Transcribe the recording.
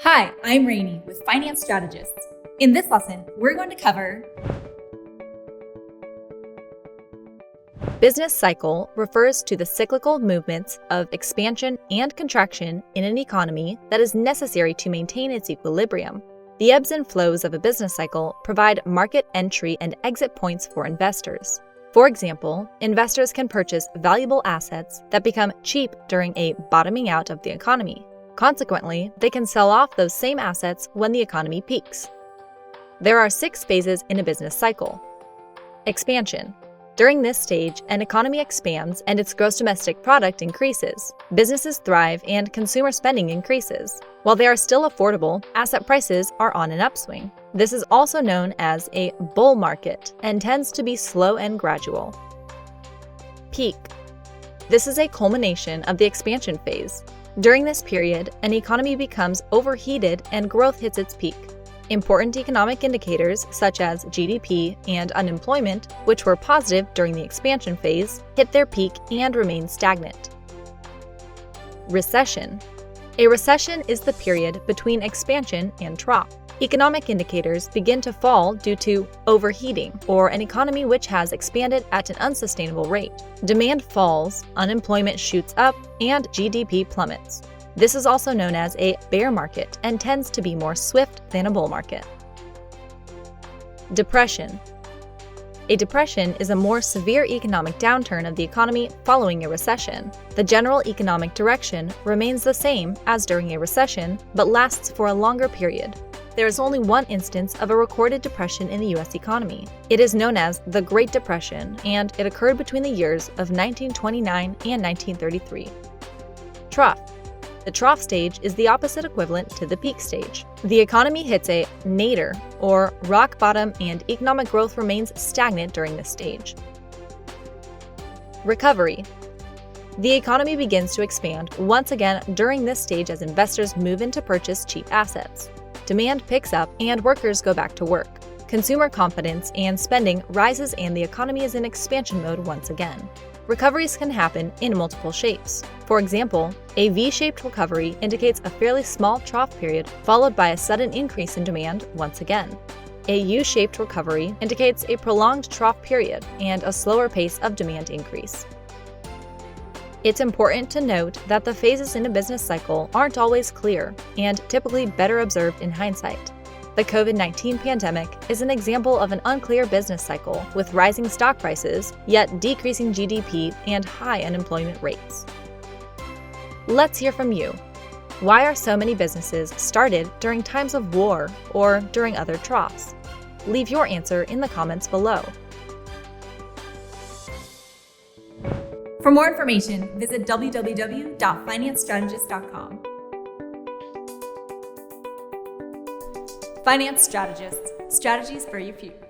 Hi, I'm Rainey with Finance Strategists. In this lesson, we're going to cover Business cycle refers to the cyclical movements of expansion and contraction in an economy that is necessary to maintain its equilibrium. The ebbs and flows of a business cycle provide market entry and exit points for investors. For example, investors can purchase valuable assets that become cheap during a bottoming out of the economy. Consequently, they can sell off those same assets when the economy peaks. There are 6 phases in a business cycle. Expansion. During this stage, an economy expands and its gross domestic product increases. Businesses thrive and consumer spending increases. While they are still affordable, asset prices are on an upswing. This is also known as a bull market and tends to be slow and gradual. Peak. This is a culmination of the expansion phase. During this period, an economy becomes overheated and growth hits its peak. Important economic indicators such as GDP and unemployment, which were positive during the expansion phase, hit their peak and remain stagnant. Recession. A recession is the period between expansion and trough. Economic indicators begin to fall due to overheating, or an economy which has expanded at an unsustainable rate. Demand falls, unemployment shoots up, and GDP plummets. This is also known as a bear market and tends to be more swift than a bull market. Depression. A depression is a more severe economic downturn of the economy following a recession. The general economic direction remains the same as during a recession, but lasts for a longer period. There is only one instance of a recorded depression in the U.S. economy. It is known as the Great Depression, and it occurred between the years of 1929 and 1933. Trough. The trough stage is the opposite equivalent to the peak stage. The economy hits a nadir, or rock bottom, and economic growth remains stagnant during this stage. Recovery. The economy begins to expand once again during this stage as investors move in to purchase cheap assets. Demand picks up and workers go back to work. Consumer confidence and spending rises and the economy is in expansion mode once again. Recoveries can happen in multiple shapes. For example, a V-shaped recovery indicates a fairly small trough period followed by a sudden increase in demand once again. A U-shaped recovery indicates a prolonged trough period and a slower pace of demand increase. It's important to note that the phases in a business cycle aren't always clear and typically better observed in hindsight. The COVID-19 pandemic is an example of an unclear business cycle with rising stock prices, yet decreasing GDP and high unemployment rates. Let's hear from you. Why are so many businesses started during times of war or during other troughs? Leave your answer in the comments below. For more information, visit www.financestrategists.com. Finance Strategists, strategies for your future.